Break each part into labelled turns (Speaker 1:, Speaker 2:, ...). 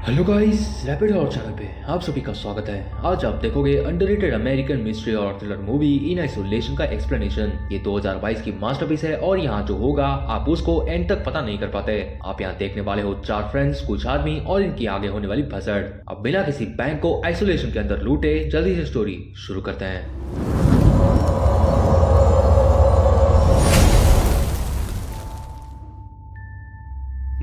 Speaker 1: Hello guys, rapid horror channel पे आप सभी का स्वागत है। आज आप देखोगे अंडररेटेड अमेरिकन मिस्ट्री और थ्रिलर मूवी इन आइसोलेशन का एक्सप्लेनेशन। ये 2022 की मास्टरपीस है और यहाँ जो होगा आप उसको एंड तक पता नहीं कर पाते। आप यहाँ देखने वाले हो 4 फ्रेंड्स, कुछ आदमी और इनकी आगे होने वाली भसड़। अब बिना किसी बैंक को आइसोलेशन के अंदर लूटे जल्दी से स्टोरी शुरू करते हैं।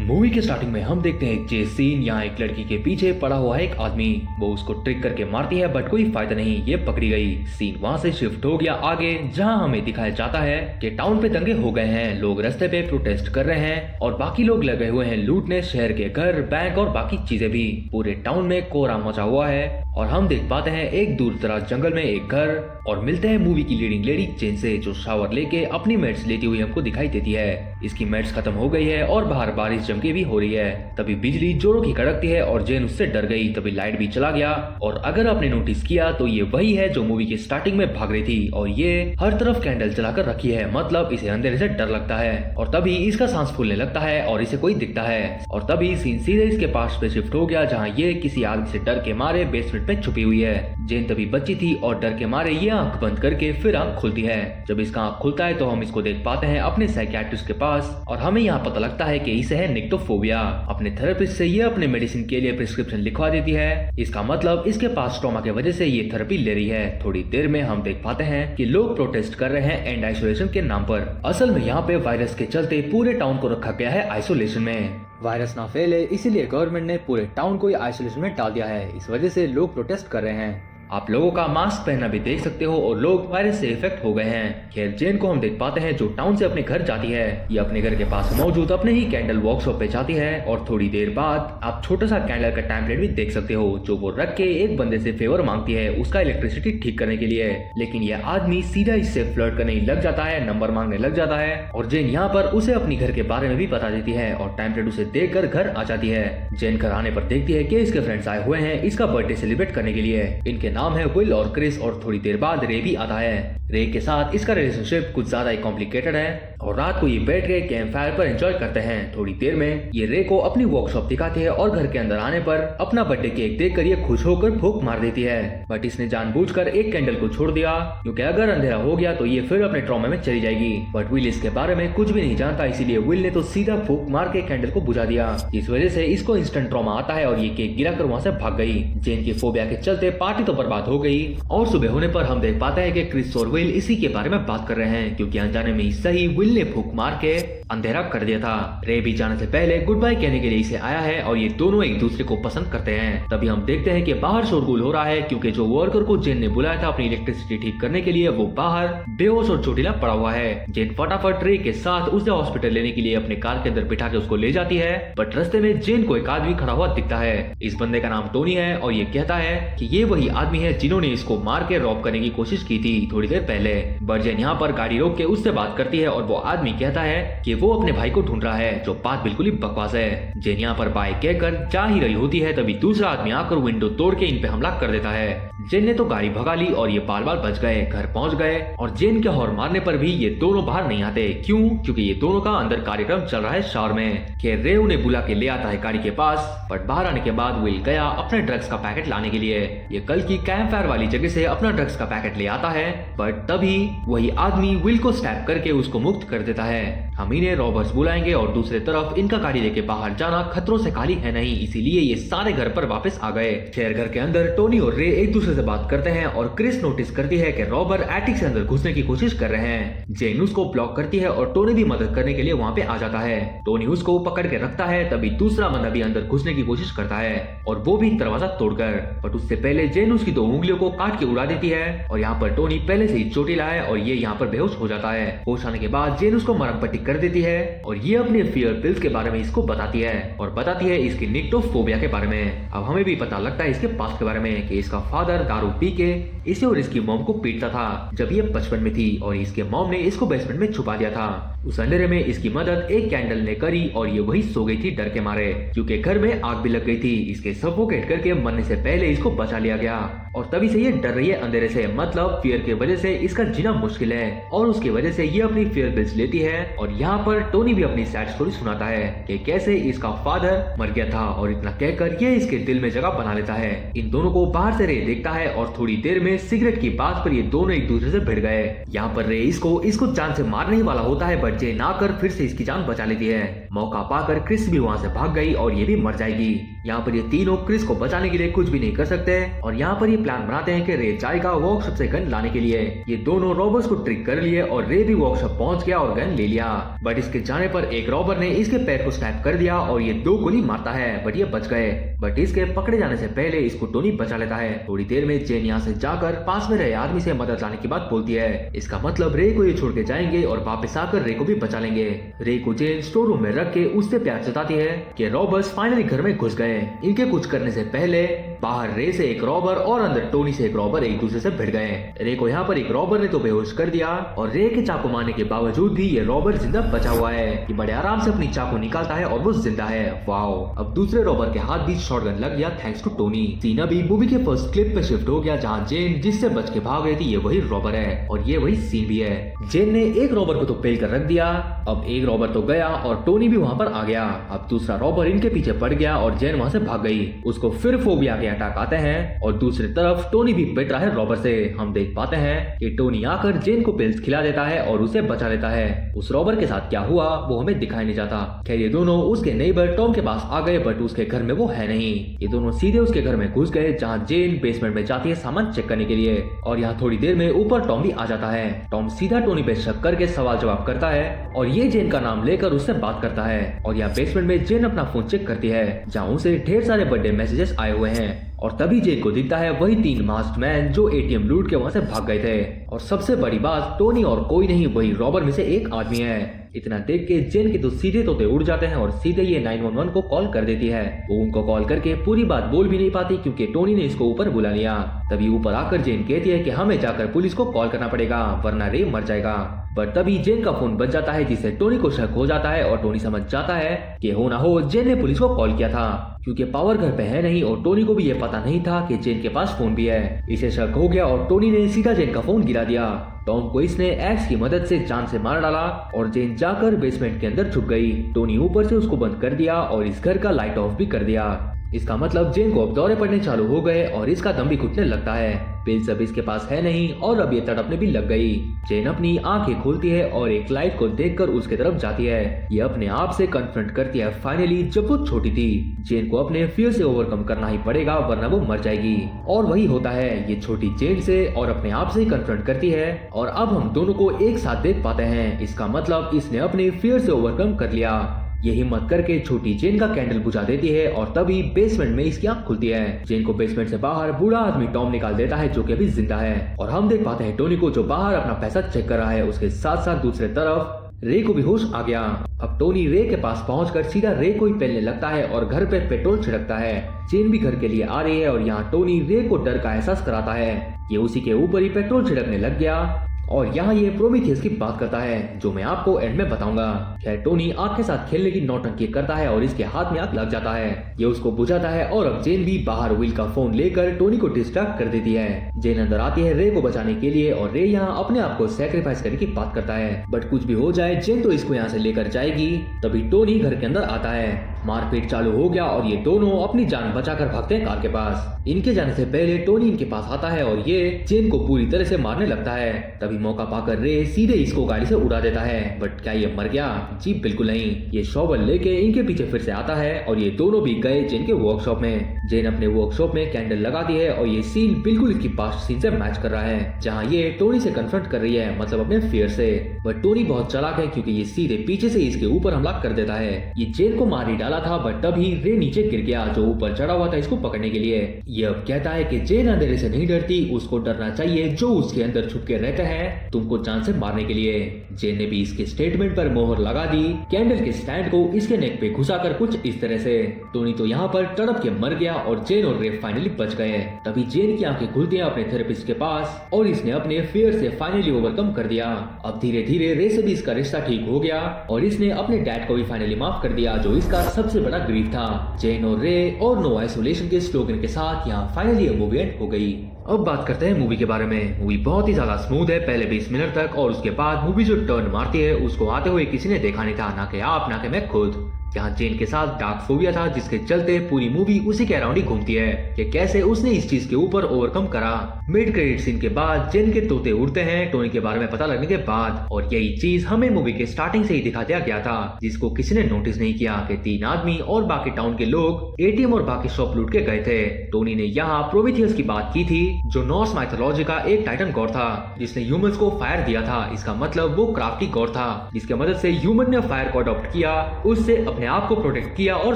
Speaker 1: मूवी के स्टार्टिंग में हम देखते हैं एक चेस सीन। यहाँ एक लड़की के पीछे पड़ा हुआ है एक आदमी। वो उसको ट्रिक करके मारती है बट कोई फायदा नहीं, ये पकड़ी गई। सीन वहाँ से शिफ्ट हो गया आगे, जहाँ हमें दिखाया जाता है कि टाउन पे दंगे हो गए हैं, लोग रास्ते पे प्रोटेस्ट कर रहे हैं और बाकी लोग लगे हुए हैं लूटने शहर के घर, बैंक और बाकी चीजें भी। पूरे टाउन में कोहरा मचा हुआ है और हम देख पाते हैं एक दूर दराज जंगल में एक घर और मिलते हैं मूवी की लीडिंग लेडी जेन से, जो शावर लेके अपनी मेड्स लेती हुई हमको दिखाई देती है। इसकी मेड्स खत्म हो गई है और बाहर बारिश जम के भी हो रही है। तभी बिजली जोरों की कड़कती है और जेन उससे डर गई। तभी लाइट भी चला गया और अगर आपने नोटिस किया तो ये वही है जो मूवी के स्टार्टिंग में भाग रही थी और ये हर तरफ कैंडल जलाकर रखी है, मतलब इसे अंधेरे से डर लगता है। और तभी इसका सांस फूलने लगता है और इसे कोई दिखता है और तभी सीन सीधे इसके पास पे शिफ्ट हो गया, जहाँ ये किसी आदमी से डर के मारे बेसमेंट में छुपी हुई है। जेन तभी बच्ची थी और डर के मारे ये आंख बंद करके फिर आंख खुलती है। जब इसका आंख खुलता है तो हम इसको देख पाते हैं अपने साइकियाट्रिस्ट के पास और हमें यहाँ पता लगता है कि इसे है निक्टोफोबिया। अपने थेरेपिस्ट से ये अपने मेडिसिन के लिए प्रिस्क्रिप्शन लिखवा देती है। इसका मतलब इसके पास ट्रॉमा की वजह से ये थेरेपी ले रही है। थोड़ी देर में हम देख पाते हैं कि लोग प्रोटेस्ट कर रहे हैं एंड आइसोलेशन के नाम पर। असल में यहाँ पे वायरस के चलते पूरे टाउन को रखा गया है आइसोलेशन में। वायरस ना फैले इसीलिए गवर्नमेंट ने पूरे टाउन को आइसोलेशन में डाल दिया है। इस वजह से लोग प्रोटेस्ट कर रहे हैं। आप लोगों का मास्क पहनना भी देख सकते हो और लोग वायरस से इफेक्ट हो गए हैं। खैर जेन को हम देख पाते हैं जो टाउन से अपने घर जाती है। ये अपने घर के पास मौजूद अपने ही कैंडल वर्कशॉप पे जाती है और थोड़ी देर बाद आप छोटा सा कैंडल का टेम्पलेट भी देख सकते हो, जो वो रख के एक बंदे से फेवर मांगती है उसका इलेक्ट्रिसिटी ठीक करने के लिए। लेकिन यह आदमी सीधा इससे फ्लर्ट करने लग जाता है, नंबर मांगने लग जाता है और जेन यहाँ पर उसे अपनी घर के बारे में भी बता देती है और टेम्पलेट उसे देख घर आ जाती है। जेन घर आने पर देखती है कि इसके फ्रेंड्स आए हुए हैं इसका बर्थडे सेलिब्रेट करने के लिए। इनके नाम है विल और क्रिस और थोड़ी देर बाद रे भी आता है। रे के साथ इसका रिलेशनशिप कुछ ज्यादा ही कॉम्प्लिकेटेड है और रात को ये बैठ के कैंप फायर पर एंजॉय करते हैं। थोड़ी देर में ये रे को अपनी वर्कशॉप दिखाती है और घर के अंदर आने पर अपना बर्थडे केक देखकर ये खुश होकर फूंक मार देती है। बट इसने जानबूझकर एक कैंडल को छोड़ दिया क्योंकि अगर अंधेरा हो गया तो ये फिर अपने ट्रॉमा में चली जाएगी। बट विल इसके बारे में कुछ भी नहीं जानता, इसीलिए विल ने तो सीधा फूंक मार के कैंडल को बुझा दिया। इस वजह से इसको इंस्टेंट ट्रॉमा आता है और ये केक गिराकर वहाँ से भाग गई। जेन की फोबिया के चलते पार्टी तो बर्बाद हो गई और सुबह होने पर हम देख पाते हैं कि क्रिस और विल इसी के बारे में बात कर रहे हैं, क्योंकि अनजाने में ही सही विल ने फूंक मार के अंधेरा कर दिया था। रे भी जाने से पहले गुड बाय कहने के लिए इसे आया है और ये दोनों एक दूसरे को पसंद करते हैं। तभी हम देखते हैं कि बाहर शोरगुल हो रहा है क्योंकि जो वर्कर को जेन ने बुलाया था अपनी इलेक्ट्रिसिटी ठीक करने के लिए वो बाहर बेहोश और चोटिला पड़ा हुआ है। जेन फटाफट रे के साथ उसे हॉस्पिटल लेने के लिए अपने कार के अंदर बिठा के उसको ले जाती है। बट रास्ते में जेन को एक आदमी खड़ा हुआ दिखता है। इस बंदे का नाम टोनी है और ये कहता है कि ये वही आदमी है जिन्होंने इसको मार के रॉब करने की कोशिश की थी थोड़ी देर पहले। बट जेन यहाँ पर गाड़ी रोक के उससे बात करती है और वो आदमी कहता है कि वो अपने भाई को ढूंढ रहा है, जो बात बिल्कुल ही बकवास है। जेन यहाँ पर बाय कहकर जा ही रही होती है, तभी दूसरा आदमी आकर विंडो तोड़ के इन पे हमला कर देता है। जेन ने तो गाड़ी भगा ली और ये बाल बाल बच गए, घर पहुंच गए और जेन के हॉर्न मारने पर भी ये दोनों बाहर नहीं आते। क्यों? क्योंकि ये दोनों का अंदर कार्यक्रम चल रहा है शावर में। खैर रे उन्हें बुला के ले आता है गाड़ी के पास, बट बाहर आने के बाद विल गया अपने ड्रग्स का पैकेट लाने के लिए। ये कल की कैंप फायर वाली जगह से अपना ड्रग्स का पैकेट ले आता है, बट तभी वही आदमी विल को स्टैप करके उसको मुक्त कर देता है। हम इन्हें रॉबर्स बुलाएंगे और दूसरे तरफ इनका गाड़ी लेके बाहर जाना खतरों से खाली है नहीं, इसीलिए ये सारे घर पर वापस आ गए। खैर घर के अंदर टोनी और रे एक दूसरे से बात करते हैं और क्रिस नोटिस करती है कि रॉबर एटिक से अंदर घुसने की कोशिश कर रहे हैं। जेन उसको ब्लॉक करती है और टोनी भी मदद करने के लिए वहाँ पे आ जाता है। टोनी उसको पकड़ के रखता है, तभी दूसरा बंदा भी अंदर घुसने की कोशिश करता है और वो भी दरवाजा तोड़कर। बट उससे पहले जेन उसकी 2 उंगलियों को काट के उड़ा देती है और यहाँ पर टोनी पहले से ही चोटिला है और ये यहाँ पर बेहोश हो जाता है। होश आने के बाद जेन उसको मरहम पट्टी कर देती है और ये अपने फियर पिल्स के बारे में इसको बताती है और बताती है इसकी निक्टोफोबिया के बारे में। अब हमें भी पता लगता है इसके पास्ट के बारे में कि इसका फादर आकर दारू पी के इसे और इसकी मॉम को पीटता था जब ये बचपन में थी, और इसके मॉम ने इसको बेसमेंट में छुपा दिया था। उस अंधेरे में इसकी मदद एक कैंडल ने करी और ये वही सो गई थी डर के मारे, क्योंकि घर में आग भी लग गई थी। इसके सफोकेट करके मरने से पहले इसको बचा लिया गया, और तभी से ये डर रही है अंधेरे से, मतलब फियर की वजह से इसका जीना मुश्किल है, और उसकी वजह से ये अपनी फियर पिल्स लेती है। और यहाँ पर टोनी भी अपनी सैड स्टोरी सुनाता है कि कैसे इसका फादर मर गया था, और इतना कहकर ये इसके दिल में जगह बना लेता है। इन दोनों को बाहर से रे देखता है और थोड़ी देर में सिगरेट की बात पर ये दोनों एक दूसरे से भिड़ गए। यहाँ पर रे इसको जान से मारने ही वाला होता है, बट जेन आकर फिर से इसकी जान बचा लेती है। मौका पाकर क्रिस भी वहाँ से भाग गई और ये भी मर जाएगी। यहाँ पर ये तीनों क्रिस को बचाने के लिए कुछ भी नहीं कर सकते, और यहाँ पर ये प्लान बनाते हैं कि रे जाएगा वर्कशॉप से गन लाने के लिए। ये दोनों रॉबर्स को ट्रिक कर लिए और रे भी वर्कशॉप पहुंच गया और गन ले लिया, बट इसके जाने पर एक रॉबर ने इसके पैर को स्नैप कर दिया और ये 2 गोली मारता है, बट ये बच गए। बट इसके पकड़े जाने से पहले इसको टोनी बचा लेता है। थोड़ी देर में जेन यहाँ से जाकर पास में रहे आदमी से मदद लाने की बात बोलती है। इसका मतलब रे को ये छोड़ के जाएंगे और वापस आकर रे को भी बचा लेंगे। रे को जेन स्टोर रूम में रख के उससे प्यार जताती है कि रॉबर्स फाइनली घर में घुस गए। इनके कुछ करने से पहले बाहर रे से एक रॉबर और अंदर टोनी से एक रॉबर एक दूसरे से भिड़ गए। रे को यहाँ पर एक रॉबर ने तो बेहोश कर दिया, और रे के चाकू मारने के बावजूद भी ये रॉबर जिंदा बचा हुआ है। ये बड़े आराम से अपनी चाकू निकालता है और वो जिंदा है। वाओ, अब दूसरे रॉबर के हाथ भी शॉटगन लग गया थैंक्स टू टोनी। सीन अभी मूवी के फर्स्ट क्लिप पे शिफ्ट हो गया, जहाँ जेन जिससे बच के भाग रही थी ये वही रॉबर है, और ये वही सीन भी है। जेन ने एक रॉबर को तो पेल कर रख दिया, अब एक रॉबर तो गया और टोनी भी वहाँ पर आ गया। अब दूसरा रॉबर इनके पीछे पड़ गया और जेन वहाँ से भाग गई। उसको फिर फोबिया के अटैक आते हैं, और दूसरी तरफ टोनी भी पिट रहा है रॉबर से। हम देख पाते हैं कि टोनी आकर जेन को पिल्स खिला देता है और उसे बचा लेता है। उस रॉबर के साथ क्या हुआ वो हमें दिखाई नहीं जाता। खैर ये दोनों उसके नेबर टॉम के पास आ गए, बट उसके घर में वो है नहीं। ये दोनों सीधे उसके घर में घुस गए, जहाँ जेन बेसमेंट में जाती है सामान चेक करने के लिए, और यहाँ थोड़ी देर में ऊपर टॉम भी आ जाता है। टॉम सीधा टोनी पे शक करके सवाल जवाब करता है, और ये जेन का नाम लेकर उससे बात करता है। और यहाँ बेसमेंट में जेन अपना फोन चेक करती है, जहाँ उसे ढेर सारे बर्थडे मैसेजेस आए हुए हैं। और तभी जेन को दिखता है वही 3 मास्क्ड मैन जो एटीएम लूट के वहाँ से भाग गए थे। और सबसे बड़ी बात, टोनी और कोई नहीं, वही रॉबर में से एक आदमी है। इतना देख के जेन के तो सीधे तोते उड़ जाते हैं, और सीधे ये 911 को कॉल कर देती है। वो उनको कॉल करके पूरी बात बोल भी नहीं पाती, क्योंकि टोनी ने इसको ऊपर बुला लिया। तभी ऊपर आकर जेन कहती है कि हमें जाकर पुलिस को कॉल करना पड़ेगा, वरना रे मर जाएगा। पर तभी जेन का फोन बच जाता है, जिससे टोनी को शक हो जाता है, और टोनी समझ जाता है कि हो ना हो जेन ने पुलिस को कॉल किया था, क्योंकि पावर घर पे है नहीं, और टोनी को भी ये पता नहीं था कि जेन के पास फोन भी है। इसे शक हो गया और टोनी ने सीधा जेन का फोन गिरा दिया। टॉम को इसने एक्स की मदद से जान से मार डाला, और जेन जाकर बेसमेंट के अंदर छुप गई। टोनी ऊपर से उसको बंद कर दिया और इस घर का लाइट ऑफ भी कर दिया। इसका मतलब जेन को अब दौरे पड़ने चालू हो गए, और इसका दम भी घुटने लगता है। पिल्स अब इसके पास है नहीं, और अब ये तड़पने भी लग गई। जेन अपनी आंखें खोलती है और एक लाइट को देखकर उसके तरफ जाती है। ये अपने आप से कन्फ्रंट करती है फाइनली, जब वो छोटी थी। जेन को अपने फियर से ओवरकम करना ही पड़ेगा, वरना वो मर जाएगी। और वही होता है, ये छोटी जेन से और अपने आप से कन्फ्रंट करती है, और अब हम दोनों को एक साथ देख पाते हैं। इसका मतलब इसने अपने फियर से ओवरकम कर लिया। ये हिम्मत करके छोटी जेन का कैंडल बुझा देती है, और तभी बेसमेंट में इसकी आंख खुलती है। जेन को बेसमेंट से बाहर बूढ़ा आदमी टॉम निकाल देता है, जो कि अभी जिंदा है। और हम देख पाते हैं टोनी को, जो बाहर अपना पैसा चेक कर रहा है। उसके साथ साथ दूसरे तरफ रे को भी होश आ गया। अब टोनी रे के पास पहुंचकर सीधा रे को ही पेलने लगता है और घर पे पेट्रोल छिड़कता है। जेन भी घर के लिए आ रही है, और यहाँ टोनी रे को डर का एहसास कराता है। ये उसी के ऊपर ही पेट्रोल छिड़कने लग गया, और यहाँ ये प्रोमीथियस की बात करता है, जो मैं आपको एंड में बताऊंगा। खैर टोनी आग के साथ खेलने की नौटंकी करता है, और इसके हाथ में आग लग जाता है। ये उसको बुझाता है, और अब जेन भी बाहर विल का फोन लेकर टोनी को डिस्ट्रैक्ट कर देती है। जेन अंदर आती है रे को बचाने के लिए, और रे यहाँ अपने आप को सैक्रिफाइस करने की बात करता है। बट कुछ भी हो जाए, जेन तो इसको यहाँ से लेकर जाएगी। तभी टोनी घर के अंदर आता है। मारपीट चालू हो गया, और ये दोनों अपनी जान बचाकर भागते हैं कार के पास। इनके जाने से पहले टोनी इनके पास आता है, और ये जेन को पूरी तरह से मारने लगता है। तभी मौका पाकर रे सीधे इसको गाड़ी से उड़ा देता है। बट क्या ये मर गया? जी बिल्कुल नहीं। ये शॉवल लेके इनके पीछे फिर से आता है, और ये दोनों भी गए जेन के वर्कशॉप में। जेन अपने वर्कशॉप में कैंडल लगाती है, और ये सीन बिल्कुल इसकी पास्ट सीन से मैच कर रहा है, जहाँ ये टोनी से कन्फ्रंट कर रही है, मतलब अपने फियर से। बट टोनी बहुत चालाक है, क्योंकि ये सीधे पीछे से इसके ऊपर हमला कर देता है। ये जेन को मार ही डाला था, बट तभी रे नीचे गिर गया, जो ऊपर चढ़ा हुआ था इसको पकड़ने के लिए। ये अब कहता है कि जेन अंधेरे से नहीं डरती, उसको डरना चाहिए जो उसके अंदर छुप के रहते हैं। हैं तुमको जान से मारने के लिए। जेन ने भी इसके स्टेटमेंट पर मोहर लगा दी। कैंडल के स्टैंड को इसके नेक पे घुसाकर कुछ इस तरह से। टोनी तो यहाँ पर तड़प के मर गया और जेन और रे फाइनली बच गए। तभी जेन की आंखें खुलती हैं अपने थेरेपिस्ट के पास और इसने अपने फेयर से फाइनली ओवरकम कर दिया। अब धीरे धीरे रे से भी इसका रिश्ता ठीक हो गया और इसने अपने डैड को भी फाइनली माफ कर दिया, जो इसका सबसे बड़ा ग्रीफ था। जेन और रे और नो आइसोलेशन के स्लोगन के साथ यहाँ फाइनली ये मूवी एंड हो गई। अब बात करते हैं मूवी के बारे में। मूवी बहुत ही ज्यादा स्मूथ है पहले 20 मिनट तक, और उसके बाद मूवी जो टर्न मारती है उसको आते हुए किसी ने देखा नहीं था, ना कि आप ना कि मैं खुद। यहाँ जेन के साथ डार्क फोबिया था, जिसके चलते पूरी मूवी उसी के अराउंड ही घूमती है कि कैसे उसने इस चीज के ऊपर ओवरकम करा। मिड क्रेडिट सीन के बाद जेन के तोते उड़ते हैं टोनी के बारे में पता लगने के बाद, और यही चीज हमें मूवी के स्टार्टिंग से ही दिखा दिया गया था, जिसको किसी ने नोटिस नहीं किया कि 3 आदमी और बाकी टाउन के लोग एटीएम और बाकी शॉप लूट के गए थे। टोनी ने यहाँ प्रोमेथियस की बात की थी, जो नॉर्स माइथोलॉजी का एक टाइटन गॉड था जिसने ह्यूमंस को फायर दिया था। इसका मतलब वो क्राफ्टी गॉड था जिसके मदद से ह्यूमन ने फायर को अडॉप्ट किया, उससे अपने आप को प्रोटेक्ट किया और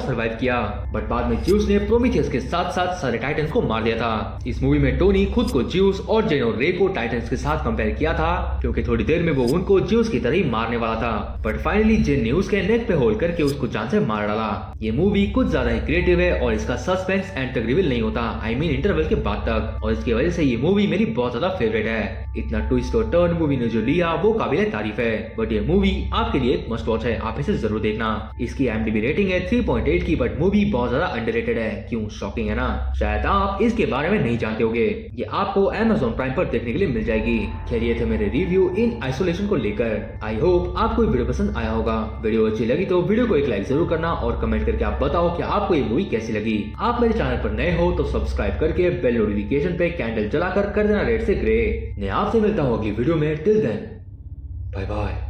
Speaker 1: सर्वाइव किया। बट बाद में ज्यूस ने प्रोमेथियस के साथ साथ सारे टाइटन्स को मार दिया था। इस मूवी में टोनी खुद को ज्यूस और जेन और रे को टाइटन्स के साथ कंपेयर किया था, क्योंकि थोड़ी देर में वो उनको ज्यूस की तरह ही मारने वाला था। बट फाइनली जेन ने उसके नेक पे होल्ड करके उसको जान से मार डाला। ये मूवी कुछ ज्यादा ही क्रिएटिव है और इसका सस्पेंस एंड तक रिवील नहीं होता, आई मीन इंटरवल के बाद तक, और इसकी वजह से ये मूवी मेरी बहुत ज्यादा फेवरेट है। इतना ट्विस्ट और टर्न मूवी ने जो लिया वो काबिल तारीफ है। बट ये मूवी आपके लिए एक मस्ट वॉच है, आप इसे जरूर देखना। इसकी IMDb रेटिंग है 3.8 की, बट मूवी बहुत ज्यादा अंडररेटेड है। क्यों? शॉकिंग है ना? शायद आप इसके बारे में नहीं जानते होंगे। ये आपको Amazon प्राइम पर देखने के लिए मिल जाएगी। खैर ये थे मेरे रिव्यू इन आइसोलेशन को लेकर। आई होप आपको ये वीडियो पसंद आया होगा। वीडियो अच्छी लगी तो वीडियो को एक लाइक जरूर करना और कमेंट करके आप बताओ कि आपको ये मूवी कैसी लगी। आप मेरे चैनल पर नए हो तो सब्सक्राइब करके बेल नोटिफिकेशन पे कैंडल जलाकर कर देना रेड से ग्रे। मैं आपसे मिलता हूँ अगली वीडियो में। Till then bye bye.